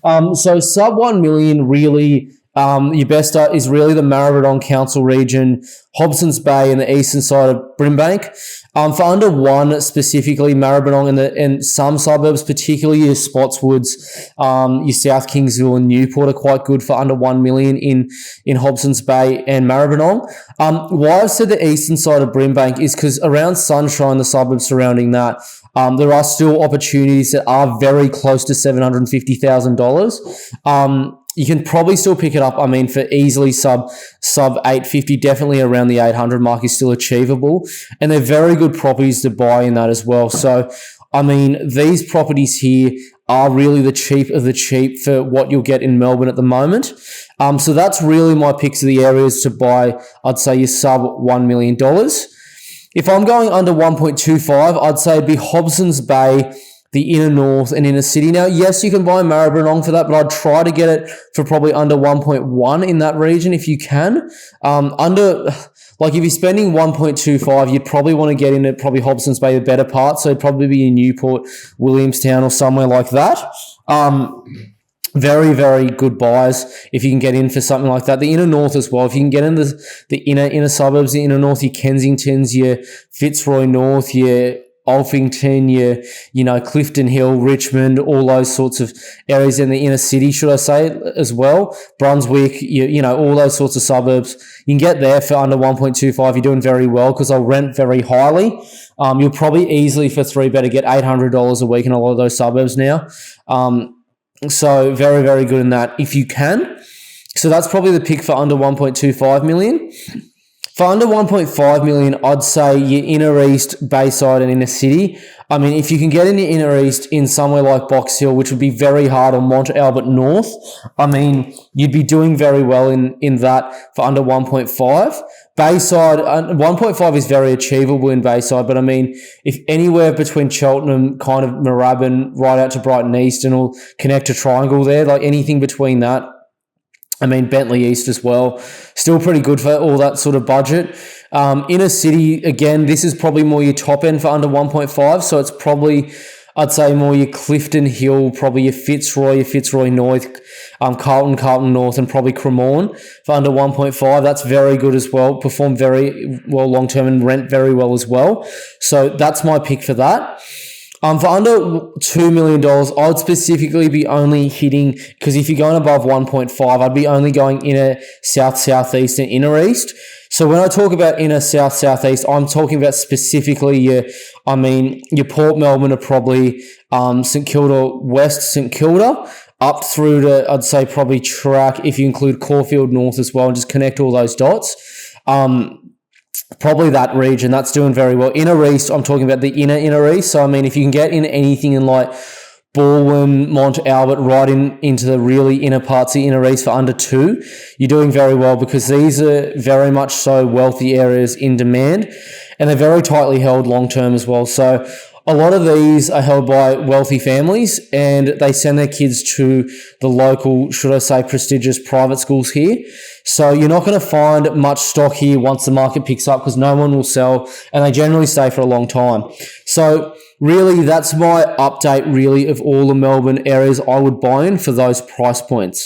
So sub 1 million really, your best is really the Maribyrnong Council region, Hobsons Bay and the eastern side of Brimbank. For under one specifically, Maribyrnong and some suburbs, particularly your Spotswoods, your South Kingsville and Newport are quite good for under 1 million in Hobsons Bay and Maribyrnong. Why I've said the eastern side of Brimbank is because around Sunshine, the suburbs surrounding that, there are still opportunities that are very close to $750,000. You can probably still pick it up. I mean, for easily sub 850, definitely around the 800 mark is still achievable. And they're very good properties to buy in that as well. So, I mean, these properties here are really the cheap of the cheap for what you'll get in Melbourne at the moment. So that's really my picks of the areas to buy. I'd say your sub $1 million. If I'm going under 1.25, I'd say it'd be Hobsons Bay, the inner north and inner city. Now, yes, you can buy Maribyrnong for that, but I'd try to get it for probably under 1.1 in that region if you can. If you're spending 1.25, you'd probably want to get in at probably Hobsons Bay, the better part. So it'd probably be in Newport, Williamstown or somewhere like that. Very, very good buys if you can get in for something like that. The inner north as well. If you can get in the inner suburbs, the inner north, your Kensingtons, your Fitzroy North, your Alphington, your Clifton Hill, Richmond, all those sorts of areas in the inner city, should I say, as well. Brunswick, all those sorts of suburbs. You can get there for under 1.25. You're doing very well because they'll rent very highly. You'll probably easily for three better get $800 a week in a lot of those suburbs now. So very, very good in that if you can. So that's probably the pick for under 1.25 million. For under 1.5 million, I'd say your inner east, Bayside and inner city. I mean, if you can get in your inner east in somewhere like Box Hill, which would be very hard, or Mont Albert North, I mean, you'd be doing very well in that for under 1.5. Bayside, 1.5 is very achievable in Bayside, but I mean, if anywhere between Cheltenham, kind of Moorabbin, right out to Brighton East and all connect to Triangle there, like anything between that, I mean, Bentley East as well. Still pretty good for all that sort of budget. Inner city, again, this is probably more your top end for under 1.5. So it's probably, I'd say, more your Clifton Hill, probably your Fitzroy North, Carlton North, and probably Cremorne for under 1.5. That's very good as well. Perform very well long-term and rent very well as well. So that's my pick for that. For under $2 million, I would specifically be only hitting, because if you're going above 1.5, I'd be only going inner south, southeast, and inner east. So when I talk about inner south, southeast, I'm talking about specifically your Port Melbourne are probably St Kilda West, St Kilda, up through to, I'd say, probably track, if you include Caulfield North as well, and just connect all those dots. Probably that region, that's doing very well. Inner east, I'm talking about the inner east. So, I mean, if you can get in anything in like Balwyn, Mont Albert, right into the really inner parts of the inner east for under 2, you're doing very well because these are very much so wealthy areas in demand and they're very tightly held long-term as well. So a lot of these are held by wealthy families and they send their kids to the local, should I say, prestigious private schools here. So you're not going to find much stock here once the market picks up because no one will sell and they generally stay for a long time. So really, that's my update really of all the Melbourne areas I would buy in for those price points.